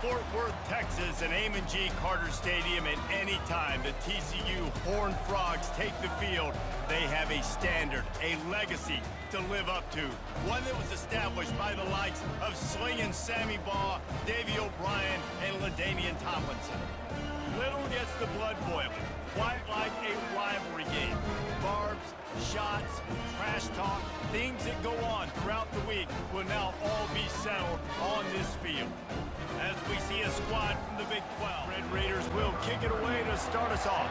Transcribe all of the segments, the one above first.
Fort Worth, Texas, and Amon G. Carter Stadium, and anytime the TCU Horned Frogs take the field, they have a standard, a legacy to live up to. One that was established by the likes of Slingin' Sammy Baugh, Davey O'Brien, and LaDainian Tomlinson. Little gets the blood boiling, quite like a rivalry game. Barbs, shots, trash talk, things that go on throughout the week will now all be settled on this field. As we see a squad from the Big 12, Red Raiders will kick it away to start us off.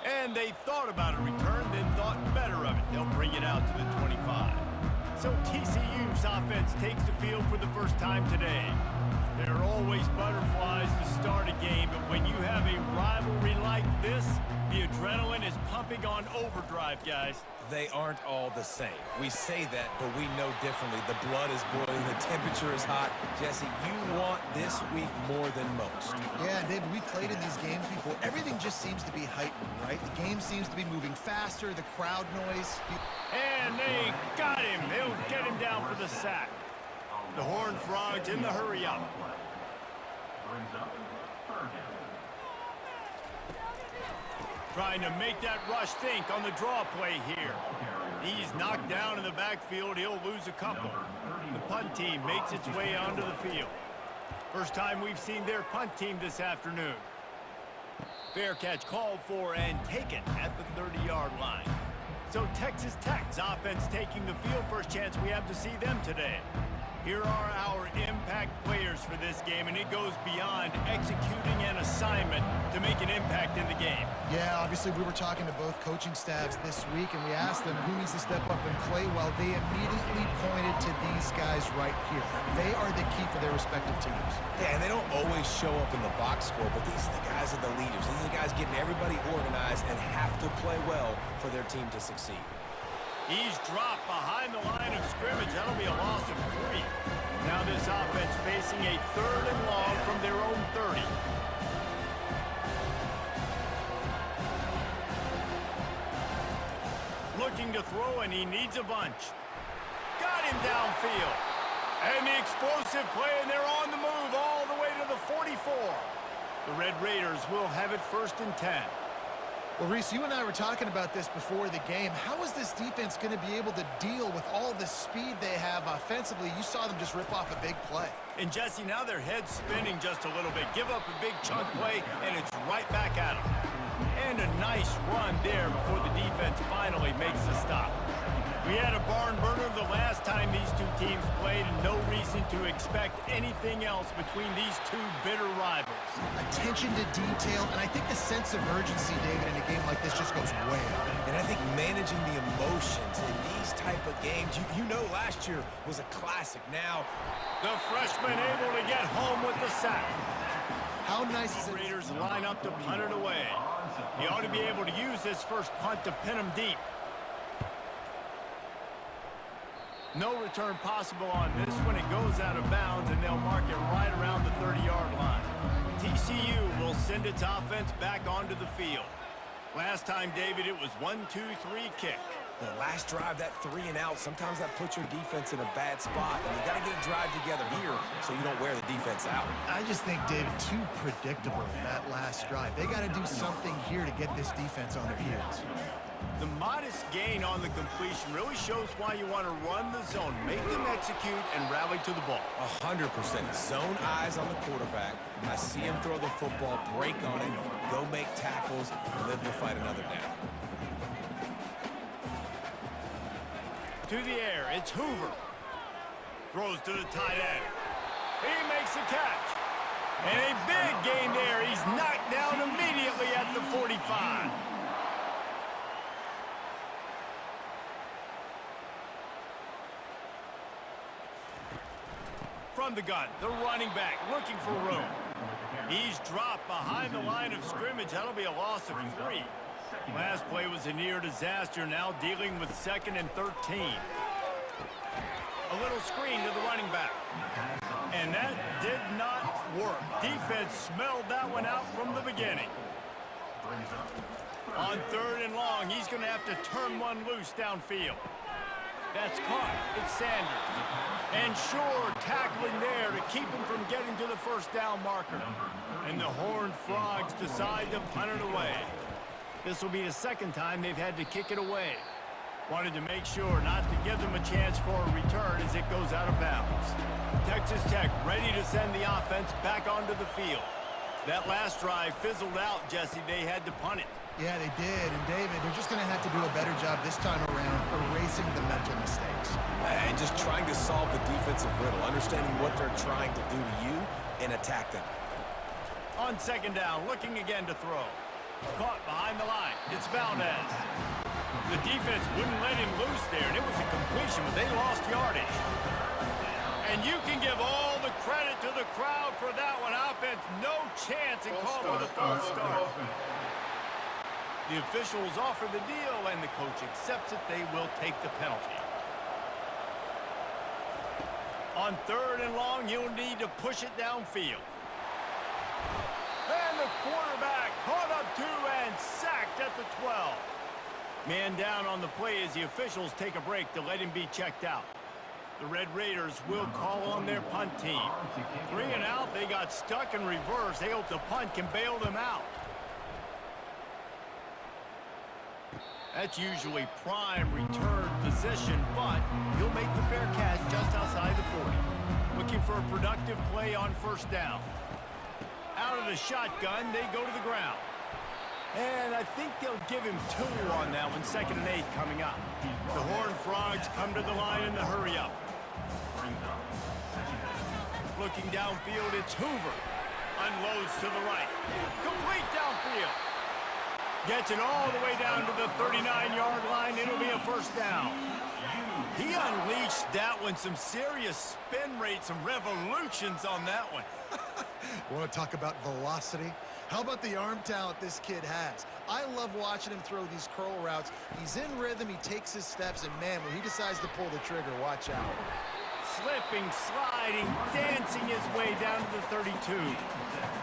And they thought about a return, then thought better of it. They'll bring it out to the 25. So TCU's offense takes the field for the first time today. There are always butterflies to start a game, but when you have a rivalry like this, the adrenaline is pumping on overdrive, guys. They aren't all the same. We say that, but we know differently. The blood is boiling. The temperature is hot. Jesse, you want this week more than most. Yeah, David, we played in these games before. Everything just seems to be heightened, right? The game seems to be moving faster, the crowd noise. And they got him. They'll get him down for the sack. The Horned Frogs in the hurry up. Trying to make that rush think on the draw play here. He's knocked down in the backfield. He'll lose a couple. The punt team makes its way onto the field. First time we've seen their punt team this afternoon. Fair catch called for and taken at the 30-yard line. So Texas Tech's offense taking the field. First chance we have to see them today. Here are our impact players for this game, and it goes beyond executing an assignment to make an impact in the game. Yeah, obviously we were talking to both coaching staffs this week, and we asked them who needs to step up and play well. They immediately pointed to these guys right here. They are the key for their respective teams. Yeah, and they don't always show up in the box score, but these are the guys that are the leaders. These are the guys getting everybody organized and have to play well for their team to succeed. He's dropped behind the line of scrimmage. That'll be a loss of 3. Now this offense facing a 3rd and long from their own 30. Looking to throw, and he needs a bunch. Got him downfield. And the explosive play, and they're on the move all the way to the 44. The Red Raiders will have it 1st and 10. Well, Reese, you and I were talking about this before the game. How is this defense going to be able to deal with all the speed they have offensively? You saw them just rip off a big play. And, Jesse, now their head's spinning just a little bit. Give up a big chunk play, and it's right back at them. And a nice run there before the defense finally makes the stop. We had a barn burner the last time these two teams played, and no reason to expect anything else between these two bitter rivals. Attention to detail, and I think the sense of urgency, David, in a game like this just goes way up. And I think managing the emotions in these type of games, you know last year was a classic. Now, the freshman able to get home with the sack. How nice is it? Raiders line up to punt it away. He ought to be able to use this first punt to pin him deep. No return possible on this one. It goes out of bounds, and they'll mark it right around the 30-yard line. TCU will send its offense back onto the field. Last time, David, it was 1-2-3 kick. The last drive, that 3 and out, sometimes that puts your defense in a bad spot, and you got to get a drive together here so you don't wear the defense out. I just think, David, too predictable, that last drive. They got to do something here to get this defense on their heels. The modest gain on the completion really shows why you want to run the zone, make them execute, and rally to the ball. 100%. Zone eyes on the quarterback. I see him throw the football, break on it, go make tackles, live to fight another down. To the air, it's Hoover. Throws to the tight end. He makes the catch. And a big gain there. He's knocked down immediately at the 45. From the gun, the running back looking for room. He's dropped behind the line of scrimmage. That'll be a loss of 3. Last play was a near disaster, now dealing with 2nd and 13. A little screen to the running back. And that did not work. Defense smelled that one out from the beginning. On 3rd and long, he's going to have to turn one loose downfield. That's caught. It's Sanders. And sure, tackling there to keep him from getting to the first down marker. And the Horned Frogs decide to punt it away. This will be the second time they've had to kick it away. Wanted to make sure not to give them a chance for a return as it goes out of bounds. Texas Tech ready to send the offense back onto the field. That last drive fizzled out, Jesse. They had to punt it. Yeah, they did. And, David, they're just going to have to do a better job this time around erasing the mental mistakes. And just trying to solve the defensive riddle, understanding what they're trying to do to you and attack them. On second down, looking again to throw. Caught behind the line. It's Valdez. The defense wouldn't let him loose there, and it was a completion, but they lost yardage. And you can give all the credit to the crowd for that one. Offense, no chance, and call for the false start. The officials offer the deal, and the coach accepts it. They will take the penalty. On third and long, you'll need to push it downfield. And the quarterback caught up to and sacked at the 12. Man down on the play as the officials take a break to let him be checked out. The Red Raiders will call on their punt team. 3 and out, they got stuck in reverse. They hope the punt can bail them out. That's usually prime return position, but he'll make the fair catch just outside the 40. Looking for a productive play on first down. Out of the shotgun, they go to the ground. And I think they'll give him 2 on that one, 2nd and 8 coming up. The Horned Frogs come to the line in the hurry-up. Looking downfield, it's Hoover. Unloads to the right. Complete downfield. Gets it all the way down to the 39-yard line. It'll be a first down. He unleashed that one. Some serious spin rate, some revolutions on that one. Want to talk about velocity? How about the arm talent this kid has? I love watching him throw these curl routes. He's in rhythm, he takes his steps, and man, when he decides to pull the trigger, watch out. Slipping, sliding, dancing his way down to the 32.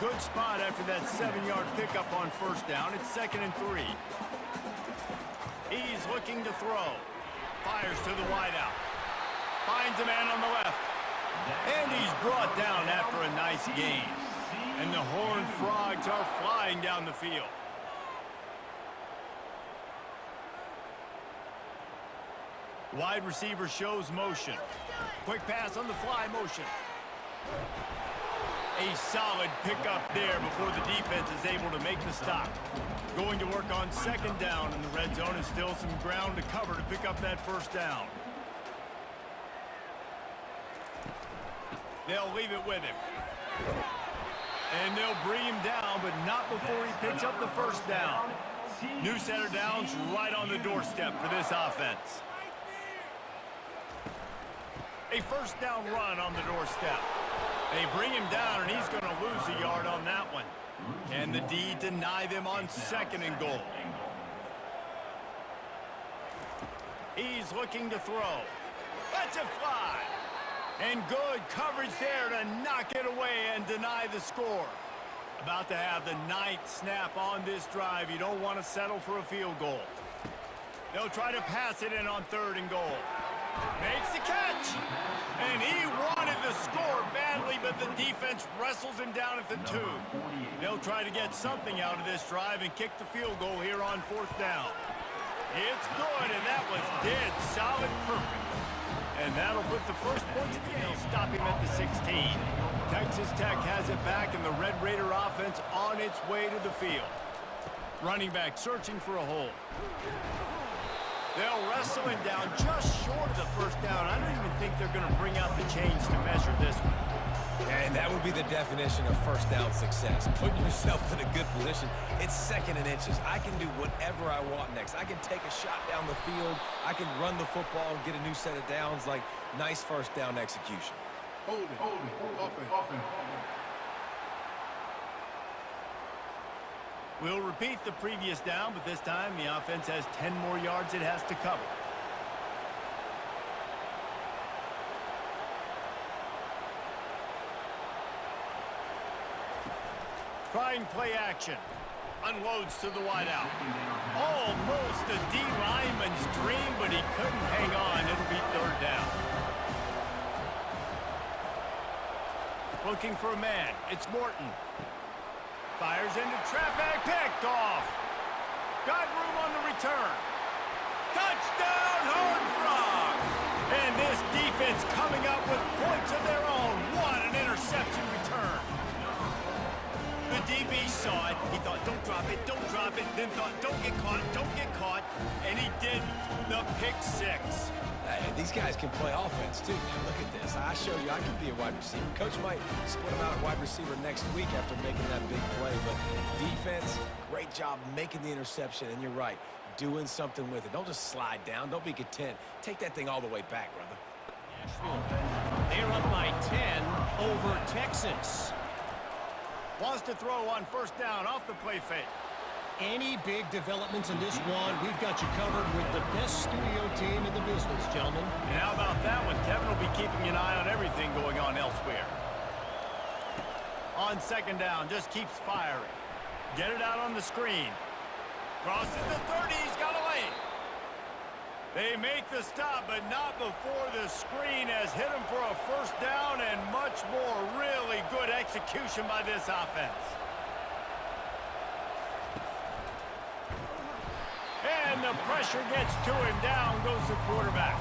Good spot after that 7-yard pickup on first down. It's 2nd and 3. He's looking to throw. Fires to the wideout. Finds a man on the left. And he's brought down after a nice gain. And the Horned Frogs are flying down the field. Wide receiver shows motion. Quick pass on the fly motion. A solid pickup there before the defense is able to make the stop. Going to work on second down, and the red zone is still some ground to cover to pick up that first down. They'll leave it with him. And they'll bring him down, but not before he picks up the first down. New set of downs right on the doorstep for this offense. A first down run on the doorstep. They bring him down, and he's going to lose a yard on that one. Can the D deny them on 2nd and goal? He's looking to throw. Lets it fly. And good coverage there to knock it away and deny the score. About to have the 9th snap on this drive. You don't want to settle for a field goal. They'll try to pass it in on 3rd and goal. Makes the catch. And he wanted the score badly, but the defense wrestles him down at the 2. They'll try to get something out of this drive and kick the field goal here on 4th down. It's good, and that was dead solid perfect. And that'll put the first points of the game. Stop him at the 16. Texas Tech has it back, and the Red Raider offense on its way to the field. Running back searching for a hole. They'll wrestle him down just short of the first down. I don't even think they're going to bring out the chains to measure this one. And that would be the definition of first down success. Putting yourself in a good position. It's 2nd and inches. I can do whatever I want next. I can take a shot down the field. I can run the football and get a new set of downs. Like, nice first down execution. Hold it, offense. We'll repeat the previous down, but this time the offense has 10 more yards it has to cover. Trying play action. Unloads to the wideout. Almost a D lineman's dream, but he couldn't hang on. It'll be third down. Looking for a man. It's Morton. Fires into traffic. Picked off. Got room on the return. Touchdown, Horned Frogs! And this defense coming up with points of their own. What an interception return. The DB saw it. He thought, don't drop it, don't drop it. Then thought, don't get caught. And he didn't. The pick six. Hey, these guys can play offense, too. Man, look at this. I showed you I can be a wide receiver. Coach might split him out at wide receiver next week after making that big play. But defense, great job making the interception. And you're right, doing something with it. Don't just slide down. Don't be content. Take that thing all the way back, brother. They're up by 10 over Texas. Wants to throw on first down off the play fake. Any big developments in this one, we've got you covered with the best studio team in the business, gentlemen. And how about that one? Kevin will be keeping an eye on everything going on elsewhere. On second down, just keeps firing. Get it out on the screen. Crosses the 30, he's got a lane. They make the stop, but not before the screen has hit him for a first down and much more. Really good execution by this offense. And the pressure gets to him. Down goes the quarterback.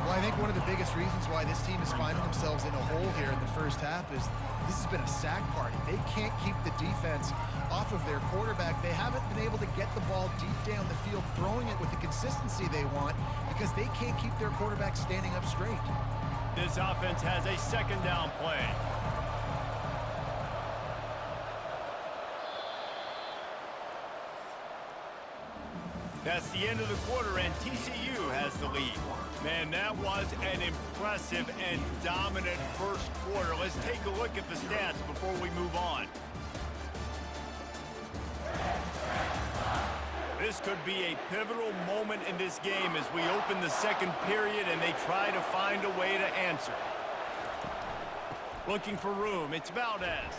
Well, I think one of the biggest reasons why this team is finding themselves in a hole here in the first half is this has been a sack party. They can't keep the defense off of their quarterback. They haven't been able to get the ball deep down the field, throwing it with the consistency they want because they can't keep their quarterback standing up straight. This offense has a second down play. That's the end of the quarter, and TCU has the lead. Man, that was an impressive and dominant first quarter. Let's take a look at the stats before we move on. This could be a pivotal moment in this game as we open the second period and they try to find a way to answer. Looking for room, it's Valdez.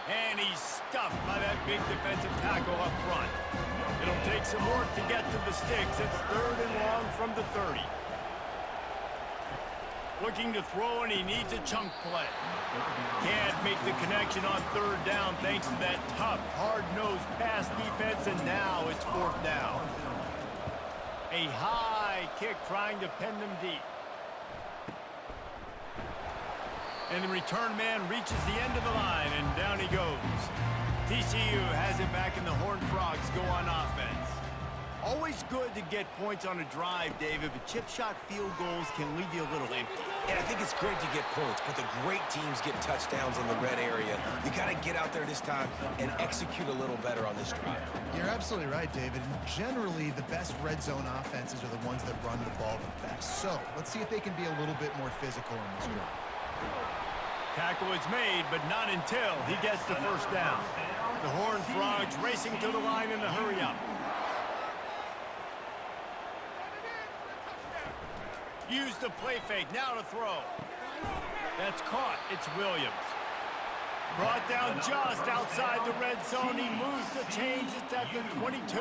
And he's stuffed by that big defensive tackle up front. It'll take some work to get to the sticks. It's third and long from the 30. Looking to throw, and he needs a chunk play. Can't make the connection on third down thanks to that tough, hard-nosed pass defense, and now it's fourth down. A high kick trying to pin them deep. And the return man reaches the end of the line, and down he goes. TCU has it back, and the Horned Frogs go on offense. Always good to get points on a drive, David, but chip shot field goals can leave you a little empty. And I think it's great to get points, but the great teams get touchdowns in the red area. You got to get out there this time and execute a little better on this drive. You're absolutely right, David. And generally, the best red zone offenses are the ones that run the ball the best. So let's see if they can be a little bit more physical in this drive. Tackle is made, but not until he gets the first down. The Horned Frogs racing to the line in a hurry-up. Use the play fake, now to throw. That's caught, it's Williams. Brought down just outside the red zone, he moves the chains, it's at the 22.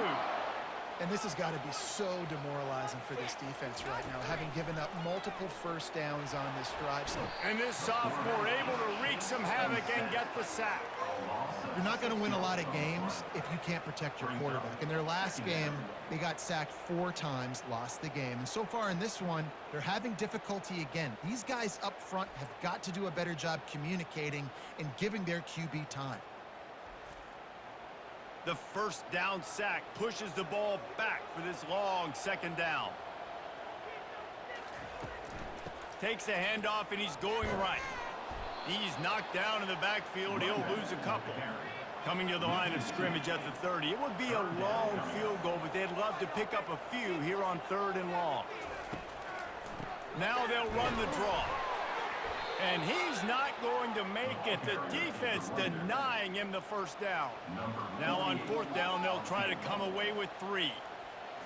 And this has got to be so demoralizing for this defense right now, having given up multiple first downs on this drive. And this sophomore able to wreak some havoc and get the sack. You're not going to win a lot of games if you can't protect your quarterback. In their last game, they got sacked 4 times, lost the game. And so far in this one, they're having difficulty again. These guys up front have got to do a better job communicating and giving their QB time. The first down sack pushes the ball back for this long second down. Takes the handoff, and he's going right. He's knocked down in the backfield. He'll lose a couple. Coming to the line of scrimmage at the 30. It would be a long field goal, but they'd love to pick up a few here on third and long. Now they'll run the draw. And he's not going to make it. The defense denying him the first down. Now on fourth down, they'll try to come away with 3.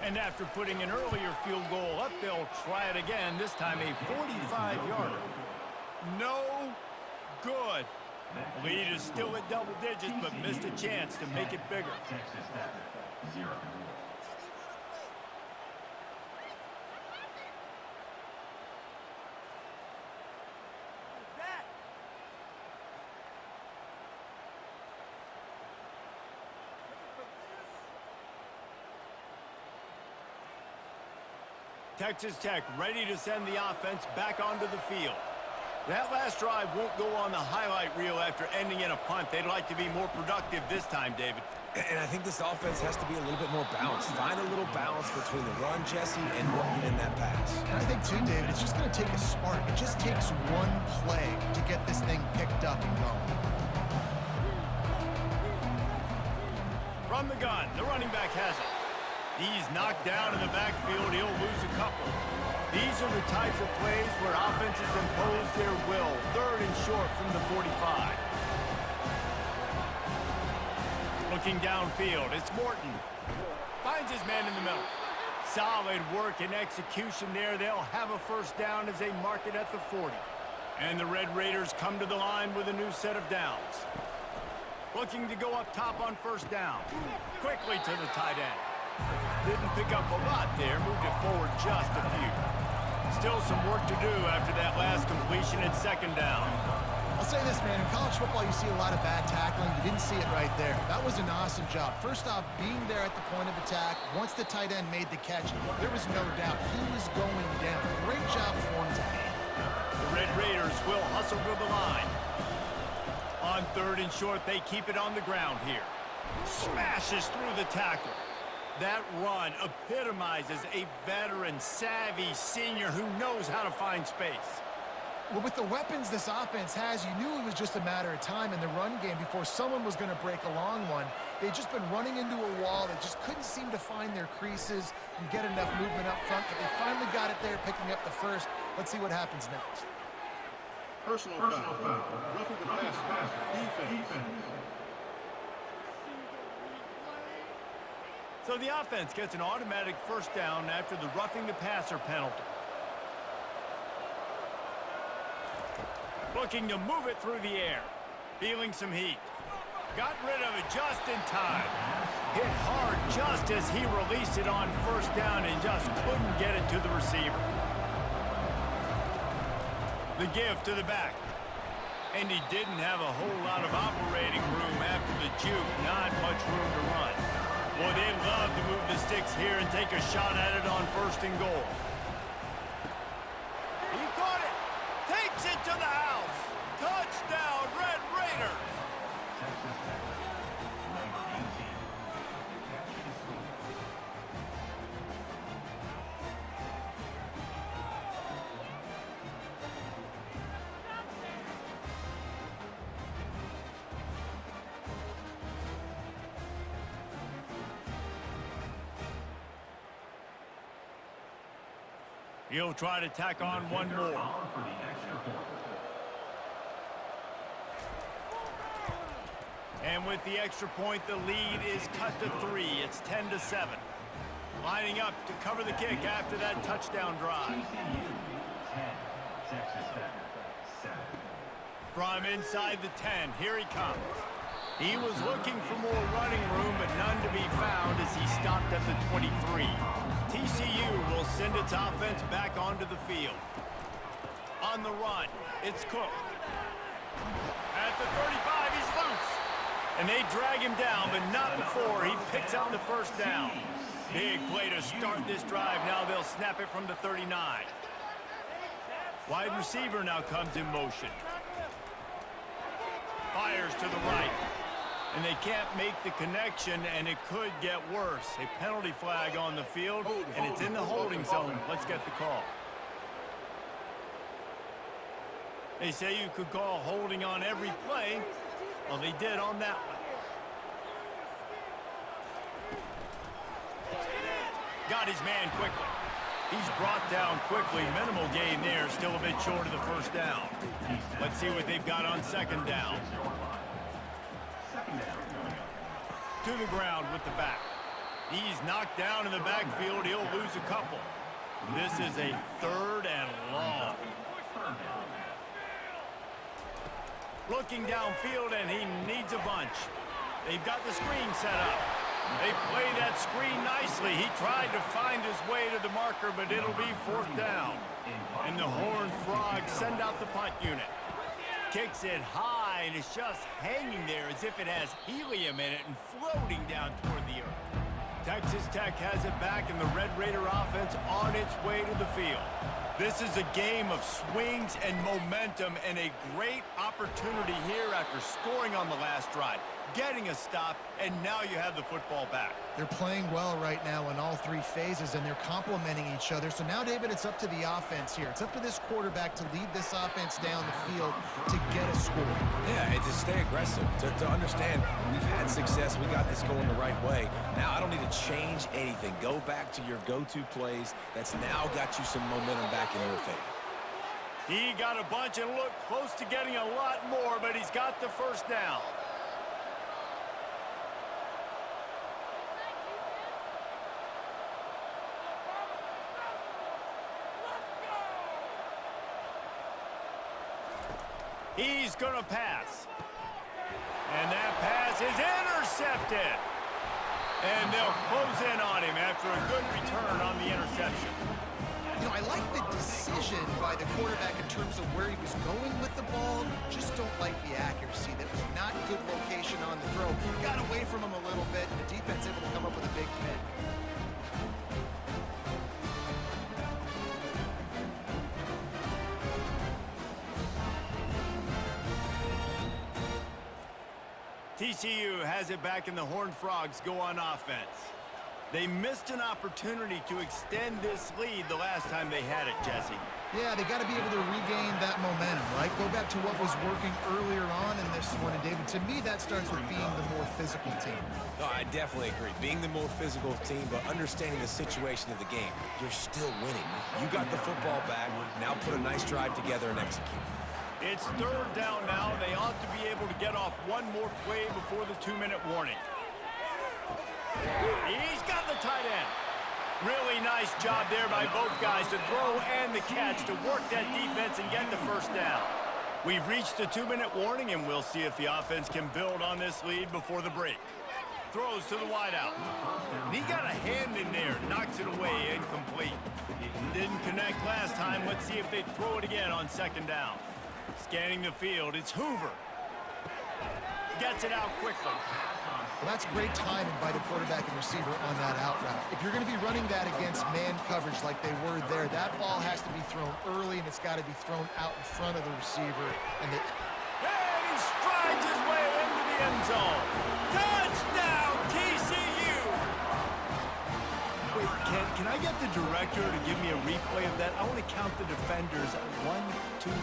And after putting an earlier field goal up, they'll try it again, this time a 45-yarder. No good. The lead is still at double digits, but missed a chance to make it bigger. Texas Tech ready to send the offense back onto the field. That last drive won't go on the highlight reel after ending in a punt. They'd like to be more productive this time, David. And I think this offense has to be a little bit more balanced. Find a little balance between the run, Jesse, and working in that pass. And I think, too, David, it's just going to take a spark. It just takes one play to get this thing picked up and going. From the gun, the running back has it. He's knocked down in the backfield. He'll lose a couple. These are the types of plays where offenses impose their will. 3rd and short from the 45. Looking downfield, it's Morton. Finds his man in the middle. Solid work and execution there. They'll have a first down as they mark it at the 40. And the Red Raiders come to the line with a new set of downs. Looking to go up top on first down. Quickly to the tight end. Didn't pick up a lot there, moved it forward just a few. Still some work to do after that last completion at 2nd down. I'll say this, man, in college football you see a lot of bad tackling. You didn't see it right there. That was an awesome job. First off, being there at the point of attack. Once the tight end made the catch, there was no doubt he was going down. Great job for him today. The Red Raiders will hustle to the line. On 3rd and short, they keep it on the ground here. Smashes through the tackle. That run epitomizes a veteran, savvy senior who knows how to find space. Well, with the weapons this offense has, you knew it was just a matter of time in the run game before someone was going to break a long one. They'd just been running into a wall. They just couldn't seem to find their creases and get enough movement up front, but they finally got it there, picking up the first. Let's see what happens next. Personal foul. Roughing the pass. Defense. So the offense gets an automatic first down after the roughing the passer penalty. Looking to move it through the air. Feeling some heat. Got rid of it just in time. Hit hard just as he released it on first down and just couldn't get it to the receiver. The give to the back. And he didn't have a whole lot of operating room after the juke. Not much room to run. Boy, they'd love to move the sticks here and take a shot at it on 1st and goal. He caught it. Takes it to the house. Touchdown, Red Raiders. He'll try to tack on one more. And with the extra point, the lead is cut to 3. It's 10-7. Lining up to cover the kick after that touchdown drive. From inside the 10, here he comes. He was looking for more running room, but none to be found as he stopped at the 23. TCU will send its offense back onto the field. On the run, it's Cook. At the 35, he's loose. And they drag him down, but not before he picks up the first down. Big play to start this drive. Now they'll snap it from the 39. Wide receiver now comes in motion. Fires to the right. And they can't make the connection, and it could get worse. A penalty flag on the field, and it's in the holding zone. Let's get the call. They say you could call holding on every play. Well, they did on that one. Got his man quickly. He's brought down quickly. Minimal gain there, still a bit short of the first down. Let's see what they've got on 2nd down. To the ground with the back. He's knocked down in the backfield. He'll lose a couple. This is a 3rd and long. Looking downfield, and he needs a bunch. They've got the screen set up. They play that screen nicely. He tried to find his way to the marker, but it'll be 4th down. And the Horned Frogs send out the punt unit. Kicks it high, and it's just hanging there as if it has helium in it and floating down toward the earth. Texas Tech has it back, and the Red Raider offense on its way to the field. This is a game of swings and momentum, and a great opportunity here after scoring on the last drive, getting a stop, and now you have the football back. They're playing well right now in all 3 phases, and they're complementing each other. So now, David, it's up to the offense here. It's up to this quarterback to lead this offense down the field to get a score. Yeah, and to stay aggressive, to understand we've had success, we got this going the right way. Now I don't need to change anything. Go back to your go-to plays. That's now got you some momentum back in your favor. He got a bunch and looked close to getting a lot more, but he's got the 1st down. He's going to pass. And that pass is intercepted. And they'll close in on him after a good return on the interception. You know, I like the decision by the quarterback in terms of where he was going with the ball. Just don't like the accuracy. That was not good location on the throw. Got away from him a little bit, and the defense able to come up with a big pick. TCU has it back, and the Horned Frogs go on offense. They missed an opportunity to extend this lead the last time they had it, Jesse. Yeah, they got to be able to regain that momentum, right? Go back to what was working earlier on in this one. And, David, to me, that starts with being the more physical team. No, I definitely agree. Being the more physical team, but understanding the situation of the game. You're still winning. You got the football back. Now put a nice drive together and execute. It's 3rd down now. They ought to be able to get off one more play before the 2-minute warning. He's got the tight end. Really nice job there by both guys to throw and the catch to work that defense and get the 1st down. We've reached the 2-minute warning, and we'll see if the offense can build on this lead before the break. Throws to the wideout. He got a hand in there, knocks it away, incomplete. Didn't connect last time. Let's see if they throw it again on 2nd down. Scanning the field, it's Hoover. Gets it out quickly. Well, that's great timing by the quarterback and receiver on that out route. If you're going to be running that against man coverage like they were there, that ball has to be thrown early, and it's got to be thrown out in front of the receiver. And he strides his way into the end zone. Touchdown, TCU! Wait, can I get the director to give me a replay of that? I want to count the defenders. 1, 2, 3.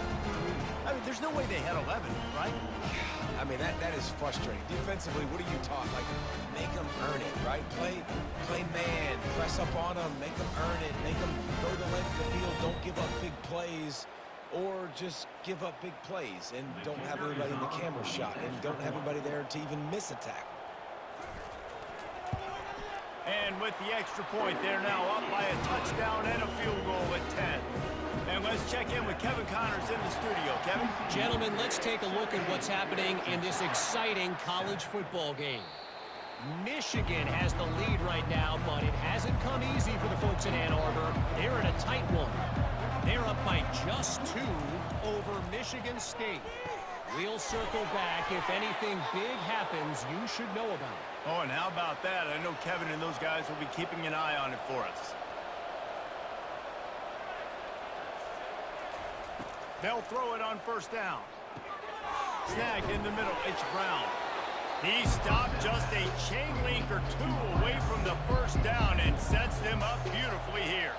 I mean, there's no way they had 11, right? I mean, that is frustrating. Defensively, what are you taught? Like, make them earn it, right? Play man, press up on them, make them earn it, make them go the length of the field, don't give up big plays, or just give up big plays and don't have everybody in the camera shot and don't have everybody there to even miss a tackle. And with the extra point, they're now up by a touchdown and a field goal at 10. And let's check in with Kevin Connors in the studio. Kevin? Gentlemen, let's take a look at what's happening in this exciting college football game. Michigan has the lead right now, but it hasn't come easy for the folks in Ann Arbor. They're in a tight one. They're up by just 2 over Michigan State. We'll circle back. If anything big happens, you should know about it. Oh, and how about that? I know Kevin and those guys will be keeping an eye on it for us. They'll throw it on 1st down. Snagged in the middle. It's Brown. He stopped just a chain link or 2 away from the 1st down and sets them up beautifully here.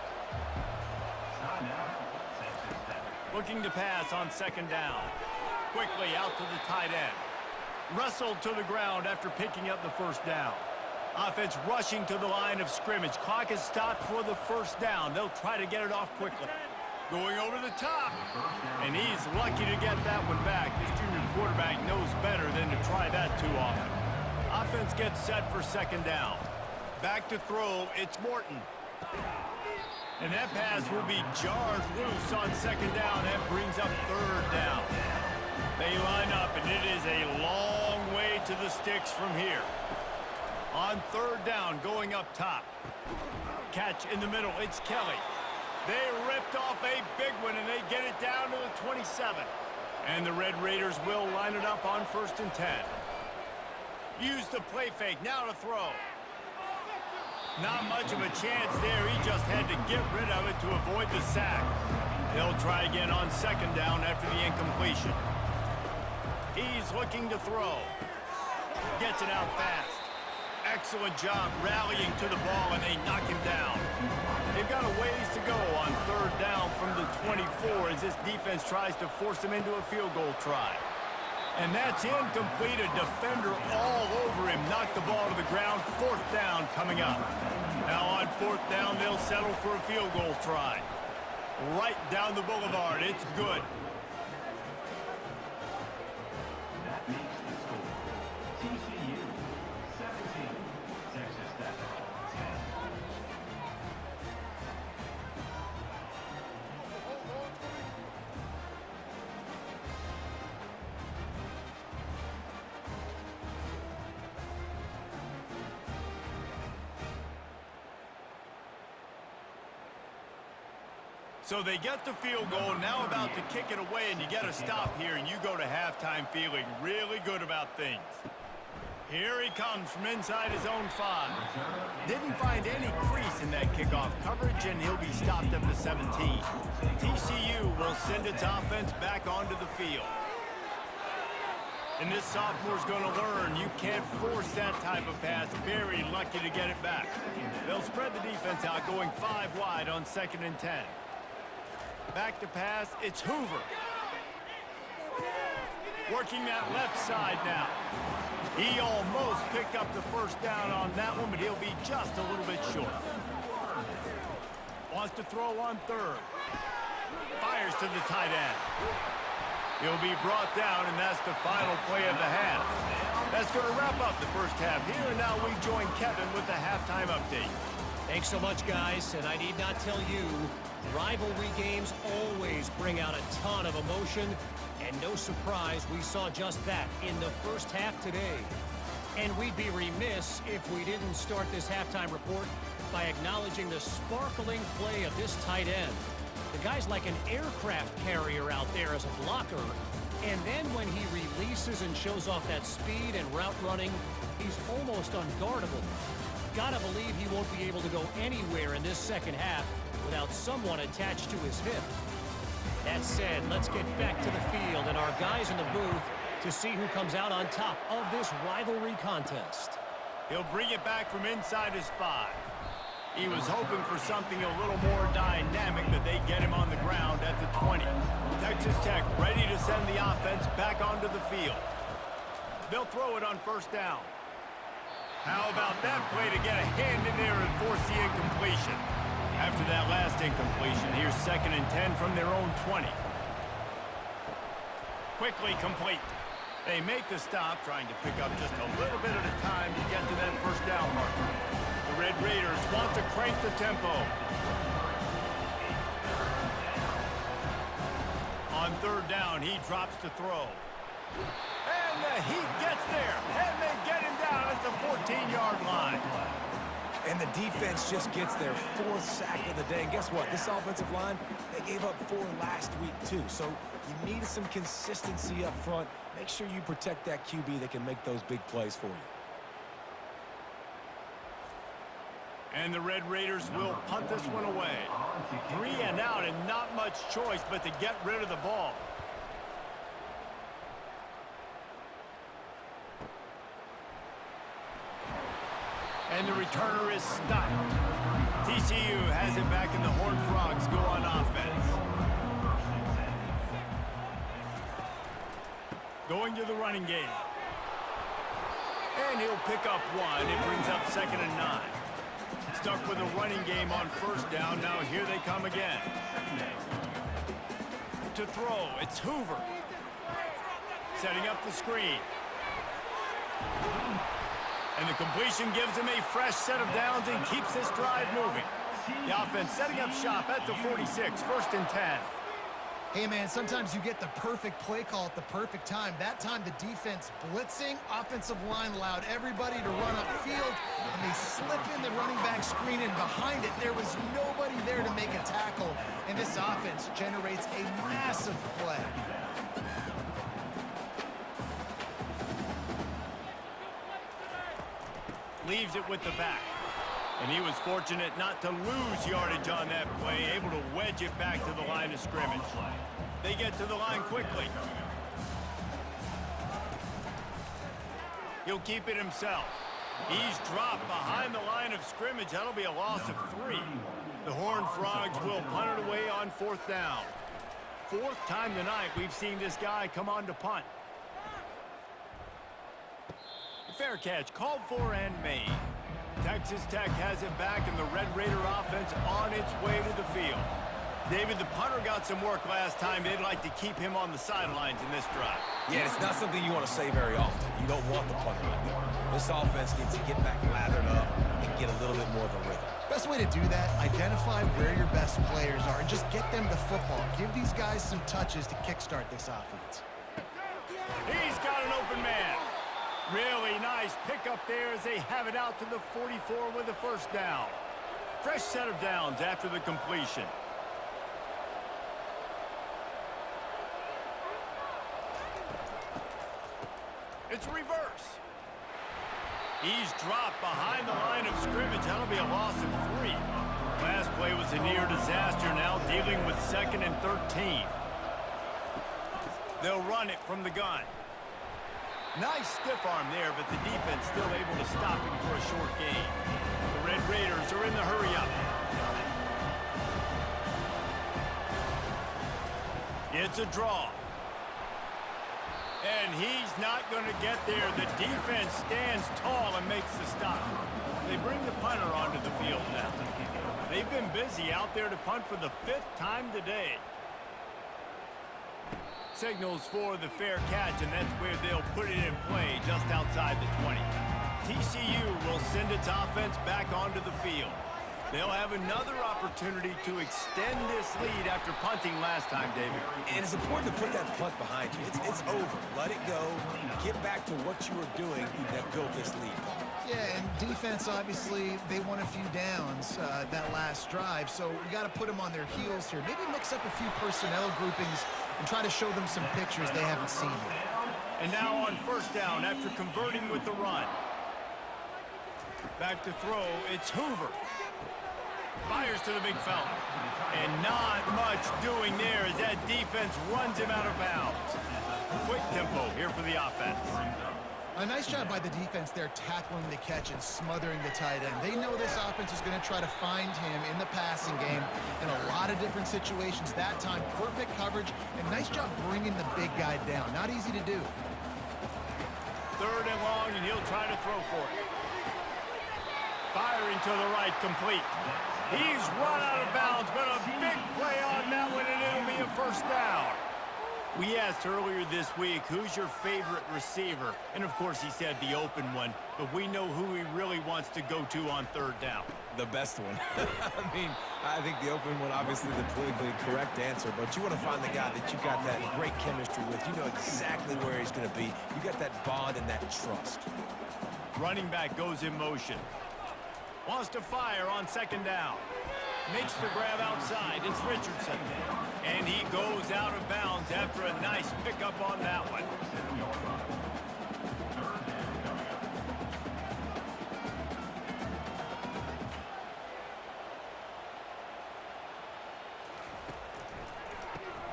Looking to pass on 2nd down. Quickly out to the tight end. Wrestled to the ground after picking up the 1st down. Offense rushing to the line of scrimmage. Clock is stopped for the 1st down. They'll try to get it off quickly. Going over the top. And he's lucky to get that one back. This junior quarterback knows better than to try that too often. Offense gets set for 2nd down. Back to throw, it's Morton. And that pass will be jarred loose on 2nd down. That brings up 3rd down. They line up, and a long way to the sticks from here. On third down, going up top. Catch in the middle, it's Kelly. They ripped off a big one, and they get it down to the 27. And the Red Raiders will line it up on 1st and 10. Use the play fake, now to throw. Not much of a chance there. He just had to get rid of it to avoid the sack. They'll try again on 2nd down after the incompletion. He's looking to throw. Gets it out fast. Excellent job rallying to the ball, and they knock him down. They've got a ways to go on 3rd down from the 24 as this defense tries to force them into a field goal try. And that's incomplete. A defender all over him. Knocked the ball to the ground. 4th down coming up. Now on 4th down, they'll settle for a field goal try. Right down the boulevard. It's good. That makes the score. TCU 17, Texas Tech 10. So they get the field goal, now about to kick it away, and you get a stop here, and you go to halftime feeling really good about things. Here he comes from inside his own 5. Didn't find any crease in that kickoff coverage, and he'll be stopped at the 17. TCU will send its offense back onto the field. And this sophomore's going to learn you can't force that type of pass. Very lucky to get it back. They'll spread the defense out, going 5 wide on 2nd and 10. Back to pass, it's Hoover. Working that left side now. He almost picked up the 1st down on that one, but he'll be just a little bit short. Wants to throw on 3rd. Fires to the tight end. He'll be brought down, and that's the final play of the half. That's going to wrap up the 1st half here, and now we join Kevin with the halftime update. Thanks so much, guys, and I need not tell you, rivalry games always bring out a ton of emotion, and no surprise we saw just that in the 1st half today. And we'd be remiss if we didn't start this halftime report by acknowledging the sparkling play of this tight end. The guy's like an aircraft carrier out there as a blocker, and then when he releases and shows off that speed and route running, he's almost unguardable. Gotta believe he won't be able to go anywhere in this 2nd half without someone attached to his hip. That said, let's get back to the field and our guys in the booth to see who comes out on top of this rivalry contest. He'll bring it back from inside his 5. He was hoping for something a little more dynamic, but they get him on the ground at the 20. Texas Tech ready to send the offense back onto the field. They'll throw it on 1st down. How about that play to get a hand in there and force the incompletion? After that last incompletion, here's 2nd and 10 from their own 20. Quickly complete. They make the stop, trying to pick up just a little bit at a time to get to that 1st down marker. The Red Raiders want to crank the tempo. On 3rd down, he drops to throw. And the Heat gets there, and they get him down at the 14-yard line. And the defense just gets their 4th sack of the day. And guess what? This offensive line, they gave up 4 last week, too. So you need some consistency up front. Make sure you protect that QB that can make those big plays for you. And the Red Raiders will punt this one away. 3 and out, and not much choice but to get rid of the ball. And the returner is stopped. TCU has it back, and the Horned Frogs go on offense. Going to the running game. And he'll pick up 1. It brings up 2nd and 9. Stuck with a running game on 1st down. Now here they come again. To throw, it's Hoover. Setting up the screen. And the completion gives him a fresh set of downs and keeps this drive moving. The offense setting up shop at the 46, 1st and 10. Hey, man, sometimes you get the perfect play call at the perfect time. That time, the defense blitzing, offensive line allowed everybody to run upfield, and they slip in the running back screen, and behind it, there was nobody there to make a tackle, and this offense generates a massive play. Leaves it with the back. And he was fortunate not to lose yardage on that play, able to wedge it back to the line of scrimmage. They get to the line quickly. He'll keep it himself. He's dropped behind the line of scrimmage. That'll be a loss of 3. The Horned Frogs will punt it away on 4th down. 4th time tonight we've seen this guy come on to punt. Fair catch called for and made. Texas Tech has it back, and the Red Raider offense on its way to the field. David, the punter got some work last time. They'd like to keep him on the sidelines in this drive. Yeah, it's not something you want to say very often. You don't want the punter out there. This offense needs to get back lathered up and get a little bit more of a rhythm. Best way to do that, identify where your best players are and just get them the football. Give these guys some touches to kickstart this offense. He's got an open man. Really nice pickup there as they have it out to the 44 with a 1st down. Fresh set of downs after the completion. It's reverse. He's dropped behind the line of scrimmage. That'll be a loss of 3. Last play was a near disaster, now dealing with 2nd and 13. They'll run it from the gun. Nice stiff arm there, but the defense still able to stop him for a short gain. The Red Raiders are in the hurry-up. It's a draw. And he's not going to get there. The defense stands tall and makes the stop. They bring the punter onto the field now. They've been busy out there to punt for the 5th time today. Signals for the fair catch, and that's where they'll put it in play just outside the 20. TCU will send its offense back onto the field. They'll have another opportunity to extend this lead after punting last time, David. And it's important to put that punt behind you. It's over. Let it go. Get back to what you were doing that built this lead. Yeah, and defense, obviously, they won a few downs that last drive, so we got to put them on their heels here. Maybe mix up a few personnel groupings and try to show them some pictures they haven't seen yet. And now on 1st down after converting with the run. Back to throw, it's Hoover. Fires to the big fella. And not much doing there as that defense runs him out of bounds. Quick tempo here for the offense. A nice job by the defense there tackling the catch and smothering the tight end. They know this offense is going to try to find him in the passing game in a lot of different situations. That time, perfect coverage, and nice job bringing the big guy down. Not easy to do. 3rd and long, and he'll try to throw for it. Firing to the right, complete. He's run out of bounds, but a big play on that one, and it'll be a 1st down. We asked earlier this week, who's your favorite receiver? And, of course, he said the open one, but we know who he really wants to go to on 3rd down. The best one. I mean, I think the open one, obviously the politically correct answer, but you want to find the guy that you got that great chemistry with. You know exactly where he's going to be. You got that bond and that trust. Running back goes in motion. Wants to fire on 2nd down. Makes the grab outside. It's Richardson. And he goes out of bounds after a nice pickup on that one.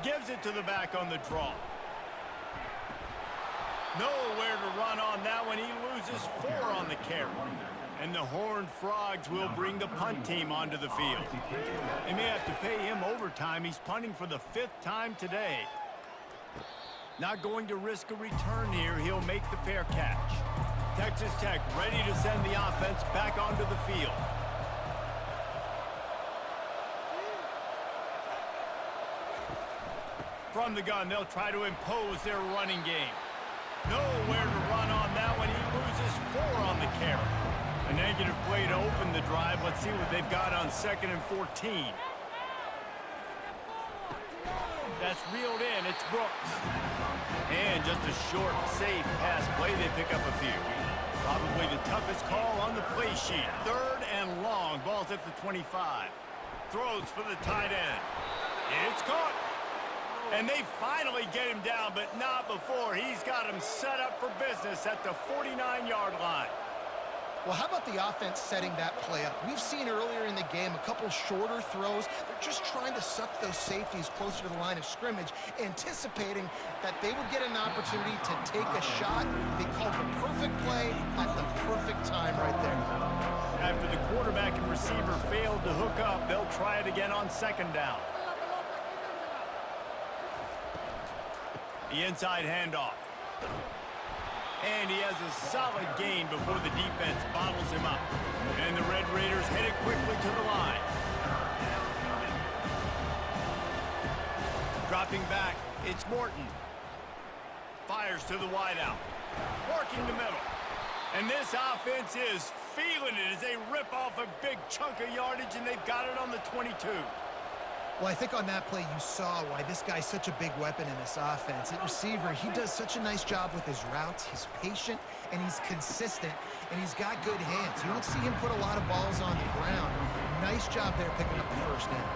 Gives it to the back on the draw. Nowhere to run on that one. He loses 4 on the carry. And the Horned Frogs will bring the punt team onto the field. They may have to pay him overtime. He's punting for the 5th time today. Not going to risk a return here. He'll make the fair catch. Texas Tech ready to send the offense back onto the field. From the gun, they'll try to impose their running game. Nowhere to run on that one. He loses 4 on the carry. A negative play to open the drive. Let's see what they've got on 2nd and 14. That's reeled in. It's Brooks. And just a short, safe pass play. They pick up a few. Probably the toughest call on the play sheet. 3rd and long. Ball's at the 25. Throws for the tight end. It's caught. And they finally get him down, but not before. He's got him set up for business at the 49-yard line. Well, how about the offense setting that play up? We've seen earlier in the game a couple shorter throws. They're just trying to suck those safeties closer to the line of scrimmage, anticipating that they would get an opportunity to take a shot. They called the perfect play at the perfect time right there. After the quarterback and receiver failed to hook up, they'll try it again on 2nd down. The inside handoff. And he has a solid gain before the defense bottles him up. And the Red Raiders headed quickly to the line. Dropping back, it's Morton. Fires to the wideout. Working the middle. And this offense is feeling it as they rip off a big chunk of yardage, and they've got it on the 22. Well, I think on that play you saw why this guy's such a big weapon in this offense. At receiver, he does such a nice job with his routes. He's patient, and he's consistent, and he's got good hands. You don't see him put a lot of balls on the ground. Nice job there picking up the 1st down.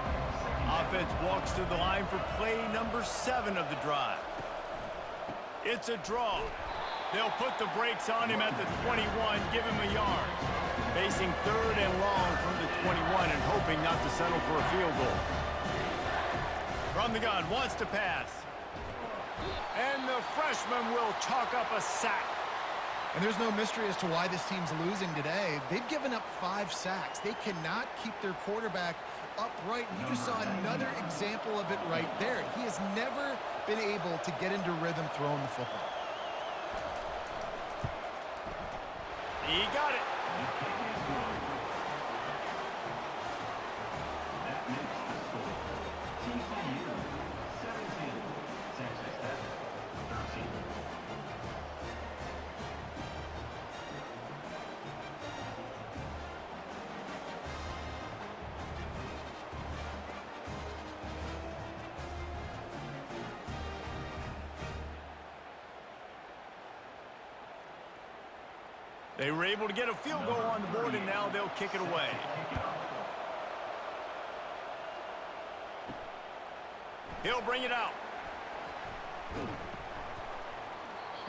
Offense walks to the line for play number 7 of the drive. It's a draw. They'll put the brakes on him at the 21, give him a yard. Facing 3rd and long from the 21 and hoping not to settle for a field goal. From the gun, wants to pass. And the freshman will chalk up a sack. And there's no mystery as to why this team's losing today. They've given up 5 sacks. They cannot keep their quarterback upright. And you just saw another example of it right there. He has never been able to get into rhythm throwing the football. He got it. That makes the score. TCU 17, Texas Tech 13. They were able to get a field goal on the board, and now they'll kick it away. He'll bring it out.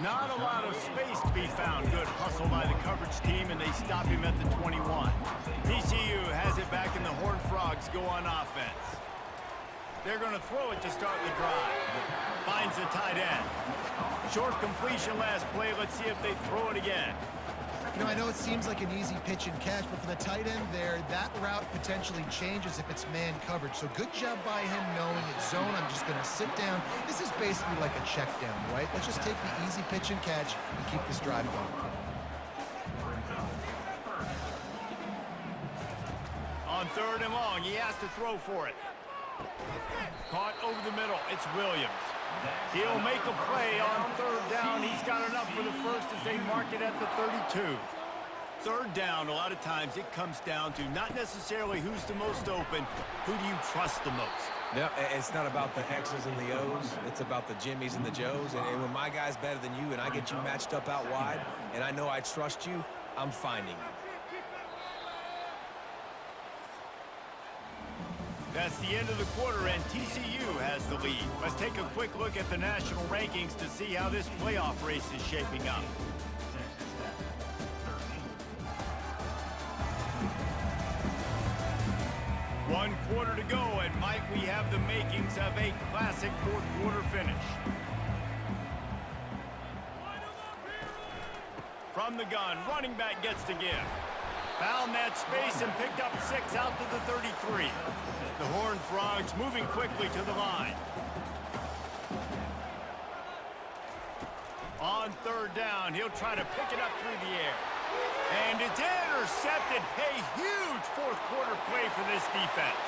Not a lot of space to be found. Good hustle by the coverage team, and they stop him at the 21. TCU has it back, and the Horned Frogs go on offense. They're going to throw it to start the drive. Finds the tight end. Short completion last play. Let's see if they throw it again. You know, I know it seems like an easy pitch and catch, but for the tight end there, that route potentially changes if it's man coverage. So good job by him knowing it's zone. I'm just going to sit down. This is basically like a check down, right? Let's just take the easy pitch and catch and keep this drive going. On 3rd and long, he has to throw for it. Caught over the middle. It's Williams. He'll make a play on 3rd down. He's got enough for the first as they mark it at the 32. 3rd down, a lot of times it comes down to not necessarily who's the most open, who do you trust the most? No, it's not about the X's and the O's. It's about the Jimmies and the Joes. And when my guy's better than you and I get you matched up out wide and I know I trust you, I'm finding you. That's the end of the quarter, and TCU has the lead. Let's take a quick look at the national rankings to see how this playoff race is shaping up. Texas Tech 13. 1 quarter to go, and might we have the makings of a classic 4th quarter finish. From the gun, running back gets to give. Found that space and picked up 6 out to the 33. The Horned Frogs moving quickly to the line. On 3rd down, he'll try to pick it up through the air. And it's intercepted. A huge 4th quarter play for this defense.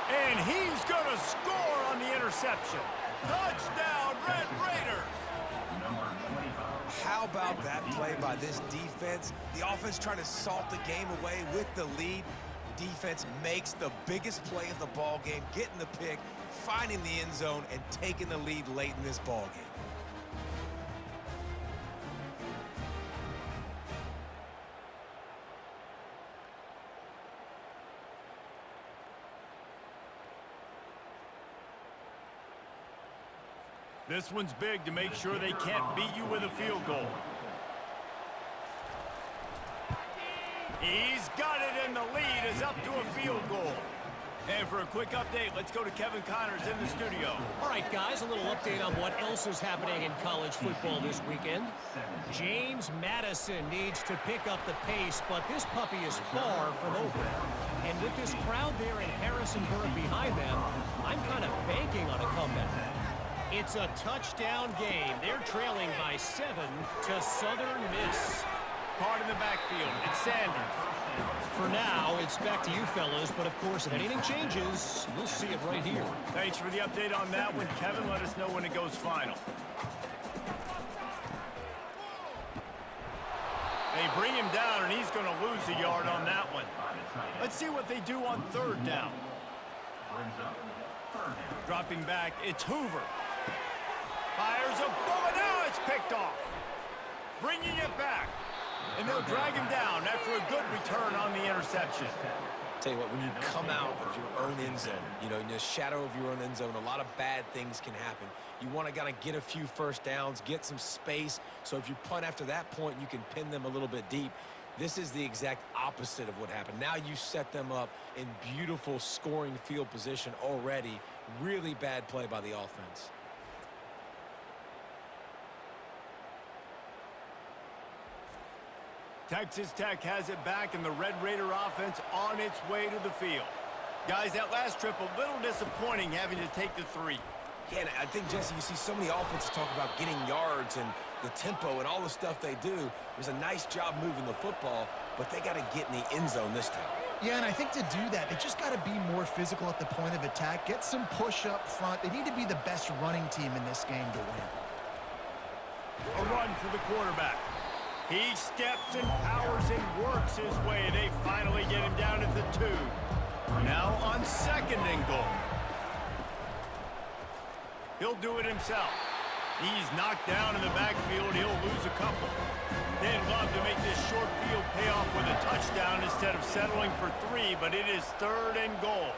And he's going to score on the interception. Touchdown, Red Raiders! How about that play by this defense? The offense trying to salt the game away with the lead. defense makes the biggest play of the ball game, getting the pick, finding the end zone, and taking the lead late in this ball game. This one's big to make sure they can't beat you with a field goal. He's got it, and the lead is up to a field goal. And for a quick update, let's go to Kevin Connors in the studio. All right, guys, a little update on what else is happening in college football this weekend. James Madison needs to pick up the pace, but this puppy is far from over. And with this crowd there in Harrisonburg behind them, I'm kind of banking on a comeback. It's a touchdown game. They're trailing by 7 to Southern Miss. Caught in the backfield. It's Sanders. For now, it's back to you fellas, but of course, if anything changes, you'll see it right here. Thanks for the update on that one, Kevin. Let us know when it goes final. They bring him down, and he's going to lose a yard on that one. Let's see what they do on third down. Dropping back, it's Hoover. Fires a bullet. Now it's picked off. Bringing it back. And they'll drag him down after a good return on the interception. Tell you what, when you come out of your own end zone, you know, in the shadow of your own end zone, a lot of bad things can happen. You want to kind of get a few first downs, get some space, so if you punt after that point, you can pin them a little bit deep. This is the exact opposite of what happened. Now you set them up in beautiful scoring field position already. Really bad play by the offense. Texas Tech has it back, and the Red Raider offense on its way to the field. Guys, that last trip, a little disappointing having to take the 3. Yeah, and I think, Jesse, you see so many offenses talk about getting yards and the tempo and all the stuff they do. It was a nice job moving the football, but they got to get in the end zone this time. Yeah, and I think to do that, they just got to be more physical at the point of attack, get some push up front. They need to be the best running team in this game to win. A run for the quarterback. He steps and powers and works his way. They finally get him down at the 2. Now on second and goal. He'll do it himself. He's knocked down in the backfield. He'll lose a couple. They'd love to make this short field pay off with a touchdown instead of settling for 3, but it is third and goal.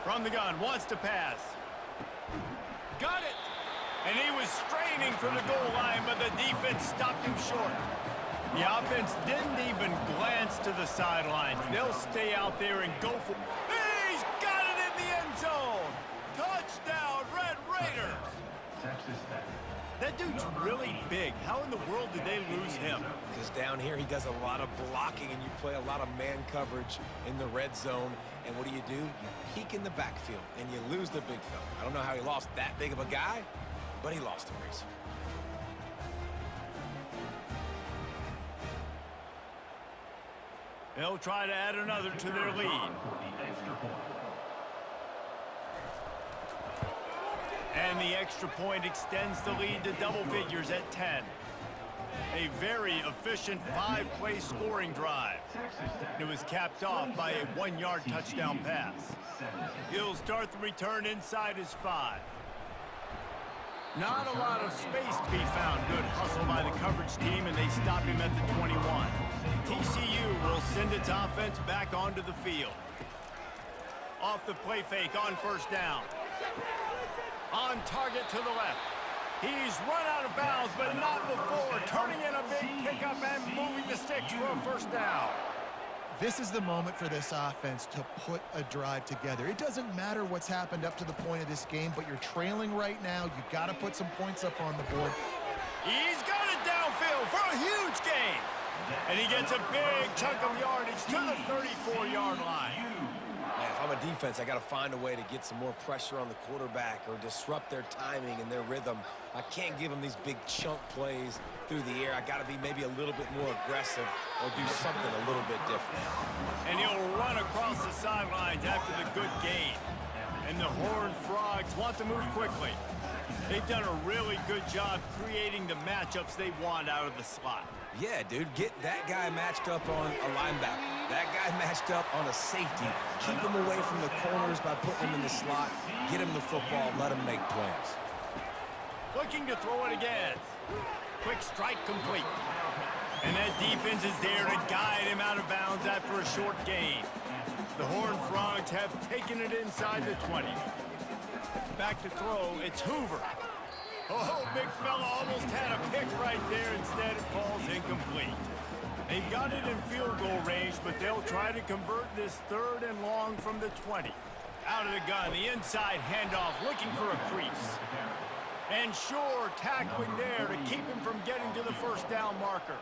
From the gun, wants to pass. Got it! And he was straining for the goal line, but the defense stopped him short. The offense didn't even glance to the sidelines. They'll stay out there and go for it. He's got it in the end zone! Touchdown, Red Raiders! That dude's really big. How in the world did they lose him? Because down here he does a lot of blocking, and you play a lot of man coverage in the red zone. And what do? You peek in the backfield, and you lose the big fella. I don't know how he lost that big of a guy, but he lost the race. They'll try to add another to their lead. And the extra point extends the lead to double figures at 10. A very efficient 5-play scoring drive. It was capped off by a 1-yard touchdown pass. He'll start the return inside his 5. Not a lot of space to be found. Good hustle by the coverage team, and they stop him at the 21. TCU will send its offense back onto the field. Off the play fake on first down. On target to the left. He's run out of bounds, but not before. Turning in a big pickup and moving the sticks for a first down. This is the moment for this offense to put a drive together. It doesn't matter what's happened up to the point of this game, but you're trailing right now. You've got to put some points up on the board. He's got it downfield for a huge gain. And he gets a big chunk of yardage to the 34-yard line. Man, if I'm a defense, I got to find a way to get some more pressure on the quarterback or disrupt their timing and their rhythm. I can't give them these big chunk plays through the air. I got to be maybe a little bit more aggressive or do something a little bit different. And he'll run across the sidelines after the good gain. And the Horned Frogs want to move quickly. They've done a really good job creating the matchups they want out of the slot. Yeah, dude, get that guy matched up on a linebacker. That guy matched up on a safety. Keep him away from the corners by putting him in the slot. Get him the football. Let him make plays. Looking to throw it again. Quick strike complete. And that defense is there to guide him out of bounds after a short gain. The Horned Frogs have taken it inside the 20. Back to throw, it's Hoover. Oh, big fella almost had a pick right there. Instead, it falls incomplete. They've got it in field goal range, but they'll try to convert this 3rd and long from the 20. Out of the gun, the inside handoff, looking for a crease. And sure, tackling there to keep him from getting to the first down marker.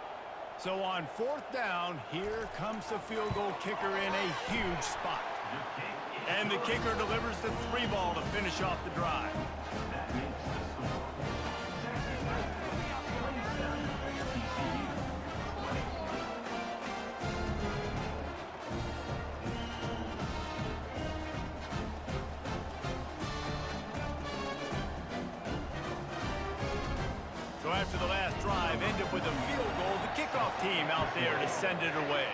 So on 4th down, here comes the field goal kicker in a huge spot. And the kicker delivers the 3 ball to finish off the drive. So after the last drive, end up with a field goal. The kickoff team out there to send it away.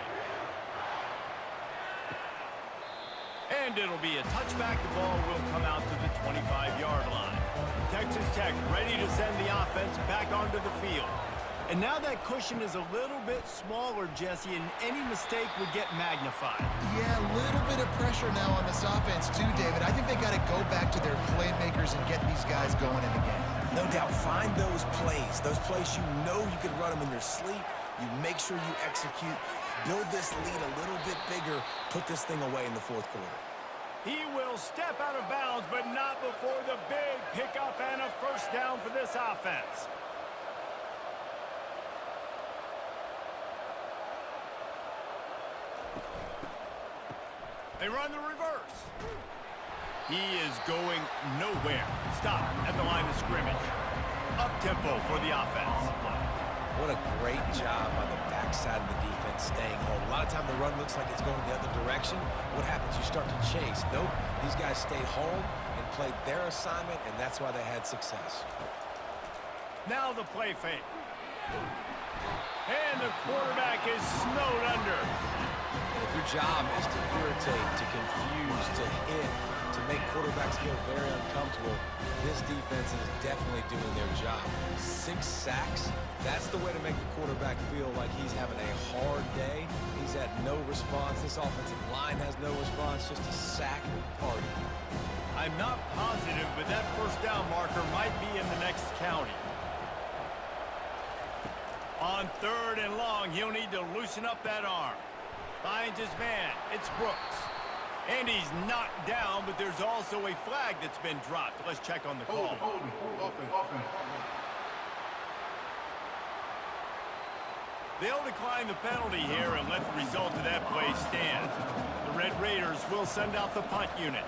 And it'll be a touchback. The ball will come out to the 25-yard line. Texas Tech ready to send the offense back onto the field. And now that cushion is a little bit smaller, Jesse, and any mistake would get magnified. Yeah, a little bit of pressure now on this offense too, David. I think they got to go back to their playmakers and get these guys going in the game. No doubt, find those plays you know you can run them in your sleep. You make sure you execute. Build this lead a little bit bigger. Put this thing away in the 4th quarter. He will step out of bounds, but not before the big pickup and a first down for this offense. They run the reverse. He is going nowhere. Stop at the line of scrimmage. Up-tempo for the offense. What a great job on the backside of the defense staying home. A lot of time the run looks like it's going the other direction. What happens? You start to chase. Nope. These guys stayed home and played their assignment, and that's why they had success. Now the play fake. And the quarterback is snowed under. And if your job is to irritate, to confuse, to hit, to make quarterbacks feel very uncomfortable, this defense is definitely doing their job. 6 sacks, that's the way to make the quarterback feel like he's having a hard day. He's had no response. This offensive line has no response, just a sack party. I'm not positive, but that first down marker might be in the next county. On 3rd and long, he'll need to loosen up that arm. Finds his man. It's Brooks. And he's knocked down, but there's also a flag that's been dropped. Let's check on the call. Offense. They'll decline the penalty here and let the result of that play stand. The Red Raiders will send out the punt unit.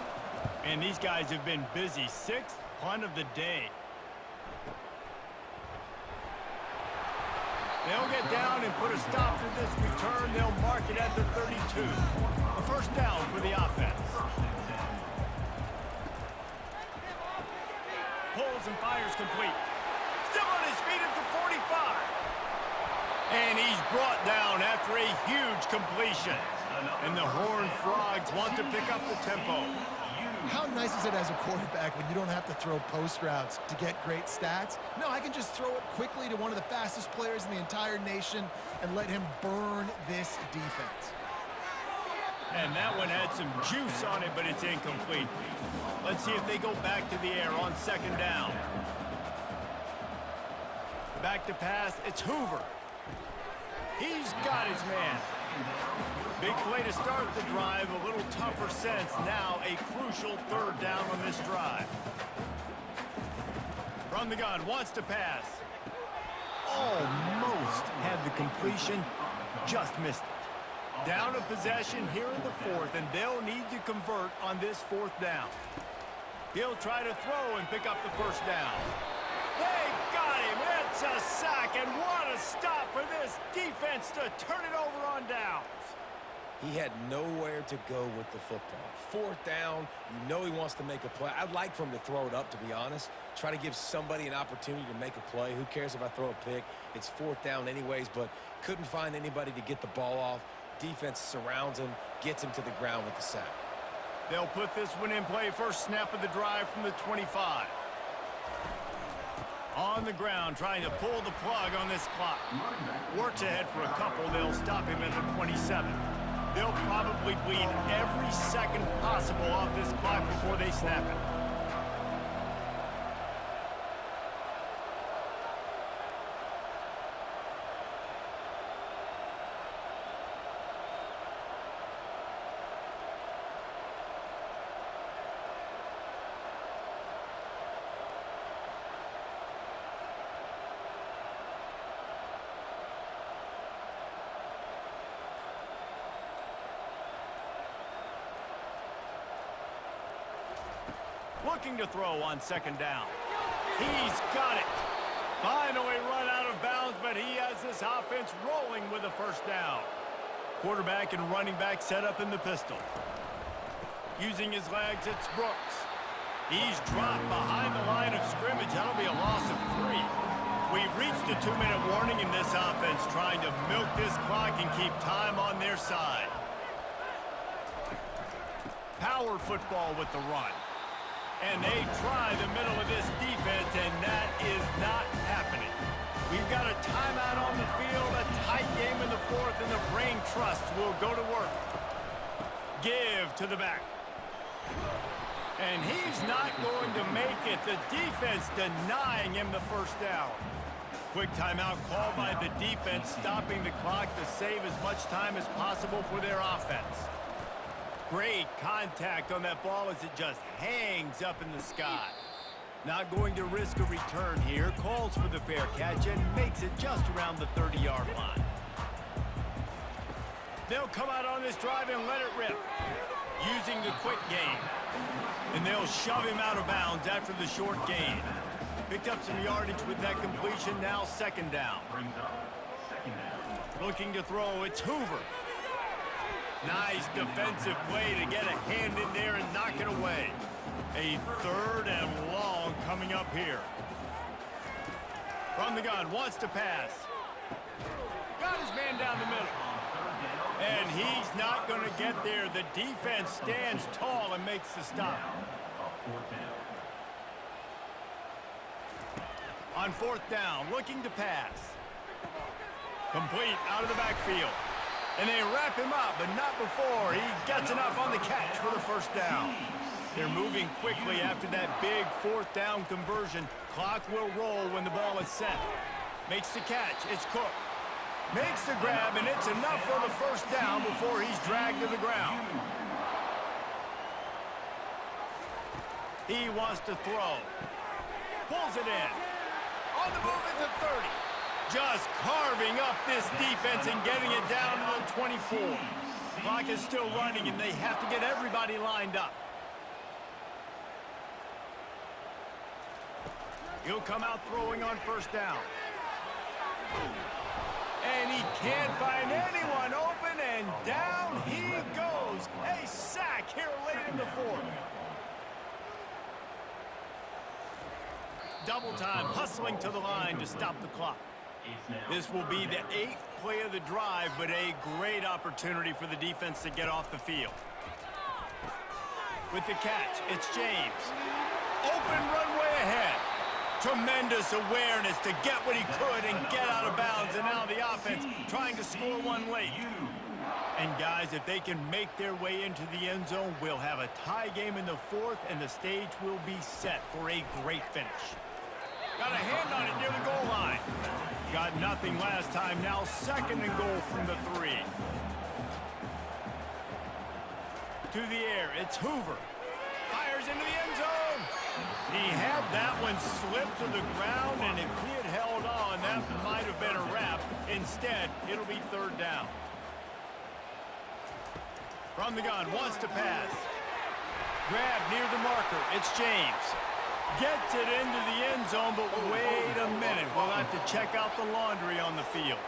And these guys have been busy. 6th punt of the day. They'll get down and put a stop to this return. They'll mark it at the 32. A first down for the offense. Pulls and fires complete. Still on his feet at the 45. And he's brought down after a huge completion. And the Horned Frogs want to pick up the tempo. How nice is it as a quarterback when you don't have to throw post routes to get great stats? No, I can just throw it quickly to one of the fastest players in the entire nation and let him burn this defense. And that one had some juice on it, but it's incomplete. Let's see if they go back to the air on 2nd down. Back to pass, it's Hoover. He's got his man. Big play to start the drive, a little tougher sense. Now a crucial 3rd down on this drive. From the gun, wants to pass. Almost had the completion, just missed it. Down a possession here in the 4th, and they'll need to convert on this 4th down. He'll try to throw and pick up the first down. They got him. It's a sack, and what a stop for this defense to turn it over on downs. He had nowhere to go with the football. 4th down, you know he wants to make a play. I'd like for him to throw it up, to be honest. Try to give somebody an opportunity to make a play. Who cares if I throw a pick? It's 4th down anyways, but couldn't find anybody to get the ball off. Defense surrounds him, gets him to the ground with the sack. They'll put this one in play. First snap of the drive from the 25. On the ground, trying to pull the plug on this clock. Works ahead for a couple. They'll stop him at the 27. They'll probably bleed every second possible off this clock before they snap it. Looking to throw on second down. He's got it. Finally run out of bounds, but he has this offense rolling with a first down. Quarterback and running back set up in the pistol. Using his legs, it's Brooks. He's dropped behind the line of scrimmage. That'll be a loss of 3. We've reached a 2-minute warning in this offense, trying to milk this clock and keep time on their side. Power football with the run. And they try the middle of this defense, and that is not happening. We've got a timeout on the field, a tight game in the fourth, and the brain trust will go to work. Give to the back. And he's not going to make it. The defense denying him the first down. Quick timeout called by the defense, stopping the clock to save as much time as possible for their offense. Great contact on that ball as it just hangs up in the sky. Not going to risk a return here. Calls for the fair catch and makes it just around the 30-yard line. They'll come out on this drive and let it rip, using the quick game. And they'll shove him out of bounds after the short gain. Picked up some yardage with that completion. Now second down. Looking to throw. It's Hoover. Nice defensive play to get a hand in there and knock it away. A third and long coming up here. From the gun, wants to pass. Got his man down the middle. And he's not going to get there. The defense stands tall and makes the stop. On fourth down, looking to pass. Complete out of the backfield. And they wrap him up, but not before he gets enough on the catch for the first down. They're moving quickly after that big fourth down conversion. Clock will roll when the ball is set. Makes the catch. It's Cook. Makes the grab, and it's enough for the first down before he's dragged to the ground. He wants to throw. Pulls it in. On the move at the 30. Just carving up this defense and getting it down to the 24. Clock is still running, and they have to get everybody lined up. He'll come out throwing on first down. And he can't find anyone open, and down he goes. A sack here late in the fourth. Double time, hustling to the line to stop the clock. This will be the 8th play of the drive, but a great opportunity for the defense to get off the field. With the catch, it's James. Open runway ahead. Tremendous awareness to get what he could and get out of bounds, and now the offense trying to score one late. And guys, if they can make their way into the end zone, we'll have a tie game in the fourth, and the stage will be set for a great finish. Got a hand on it near the goal line. Got nothing last time. Now second and goal from the 3. To the air, it's Hoover. Fires into the end zone. He had that one slip to the ground, and if he had held on, that might have been a wrap. Instead, it'll be third down. From the gun, wants to pass. Grab near the marker. It's James. Gets it into the end zone, but wait a minute. We'll have to check out the laundry on the field.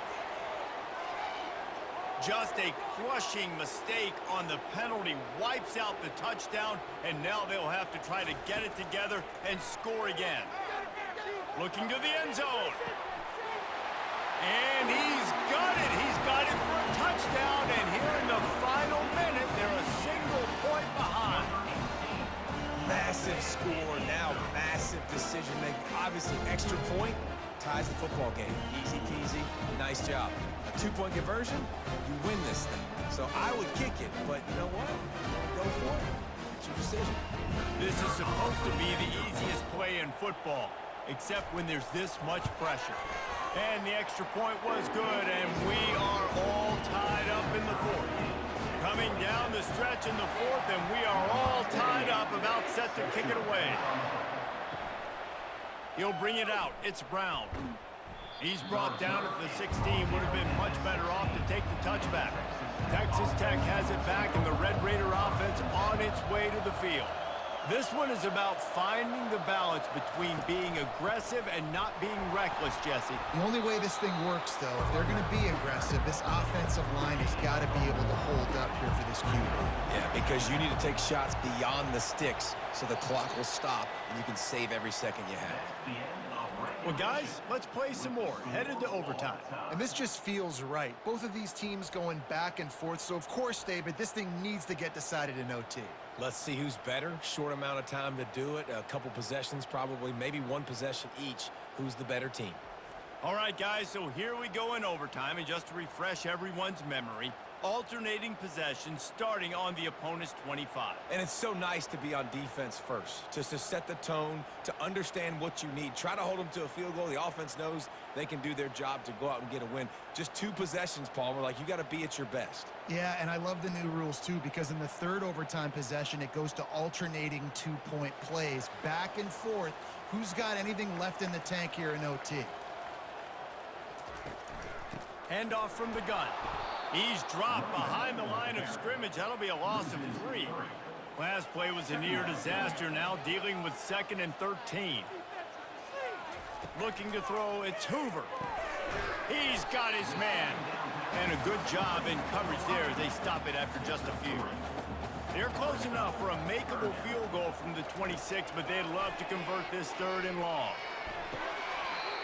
Just a crushing mistake on the penalty. Wipes out the touchdown, and now they'll have to try to get it together and score again. Looking to the end zone. And he's got it. He's got it for a touchdown. And here in the final minute, they're a single point behind. Massive score, now massive decision making. Obviously, extra point ties the football game. Easy peasy, nice job. A 2-point conversion, you win this thing. So I would kick it, but you know what? Go for it. It's your decision. This is supposed to be the easiest play in football, except when there's this much pressure. And the extra point was good, and we are all tied up in the fourth. Coming down the stretch in the fourth, and we are all tied up, about set to kick it away. He'll bring it out. It's Brown. He's brought down at the 16. Would have been much better off to take the touchback. Texas Tech has it back, and the Red Raider offense on its way to the field. This one is about finding the balance between being aggressive and not being reckless, Jesse. The only way this thing works, though, if they're going to be aggressive, this offensive line has got to be able to hold up here for this QB. Yeah, because you need to take shots beyond the sticks so the clock will stop and you can save every second you have. Well, guys, let's play some more. Headed to overtime. And this just feels right. Both of these teams going back and forth. So, of course, David, this thing needs to get decided in OT. Let's see who's better. Short amount of time to do it. A couple possessions, probably, maybe one possession each. Who's the better team? All right, guys, so here we go in overtime. And just to refresh everyone's memory, alternating possessions starting on the opponent's 25. And it's so nice to be on defense first, just to set the tone, to understand what you need. Try to hold them to a field goal. The offense knows they can do their job to go out and get a win. Just 2 possessions, Palmer. Like, you got to be at your best. Yeah, and I love the new rules, too, because in the third overtime possession, it goes to alternating 2-point plays, back and forth. Who's got anything left in the tank here in OT? Handoff from the gun. He's dropped behind the line of scrimmage. That'll be a loss of 3. Last play was a near disaster. Now dealing with 2nd and 13. Looking to throw, it's Hoover. He's got his man. And a good job in coverage there as they stop it after just a few. They're close enough for a makeable field goal from the 26, but they'd love to convert this 3rd and long.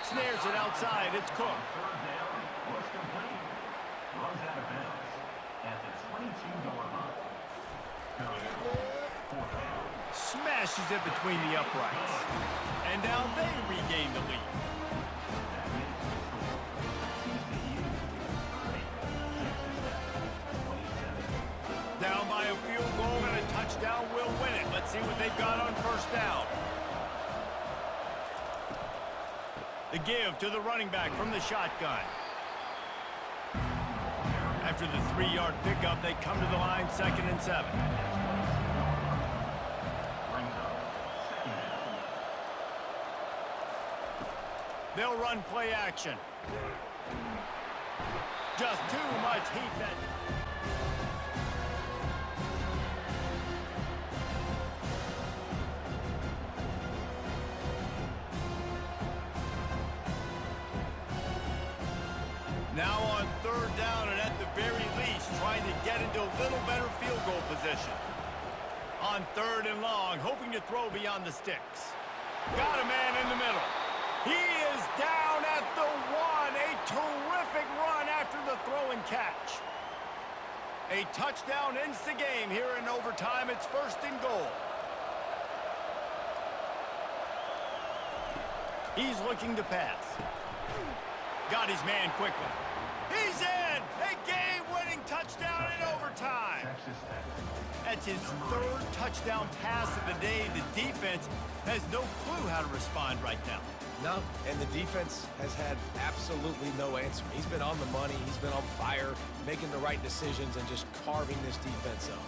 Snares it outside. It's Cook. Runs out of bounds at the 22-yard line. Fourth down. Smashes it between the uprights. And now they regain the lead. TCU 30, Down by a field goal and a touchdown will win it. Let's see what they've got on first down. The give to the running back from the shotgun. After the 3-yard pickup, they come to the line 2nd and 7. brings up second down. They'll run play action. Just too much heat that... Now on 3rd down and at the very least trying to get into a little better field goal position. On 3rd and long, hoping to throw beyond the sticks. Got a man in the middle. He is down at the 1. A terrific run after the throw and catch. A touchdown ends the game here in overtime. It's 1st and goal. He's looking to pass. Got his man quickly. He's in! A game-winning touchdown in overtime! Texas Tech. That's his 3rd touchdown pass of the day. The defense has no clue how to respond right now. No, and the defense has had absolutely no answer. He's been on the money. He's been on fire, making the right decisions, and just carving this defense up.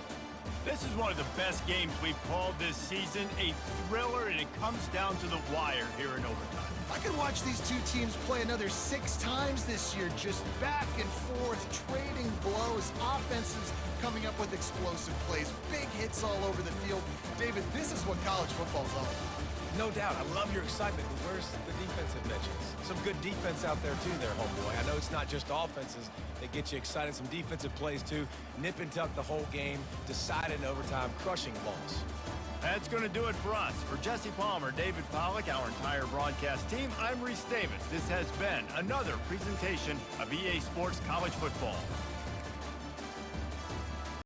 This is one of the best games we've called this season. A thriller, and it comes down to the wire here in overtime. I could watch these two teams play another 6 times this year, just back and forth, trading blows, offenses coming up with explosive plays, big hits all over the field. David, this is what college football's all about. No doubt. I love your excitement. But where's the defensive mentions? Some good defense out there, too, there, homeboy. I know it's not just offenses that get you excited. Some defensive plays, too. Nip and tuck the whole game. Decided in overtime. Crushing loss. That's going to do it for us. For Jesse Palmer, David Pollack, our entire broadcast team, I'm Reese Davis. This has been another presentation of EA Sports College Football.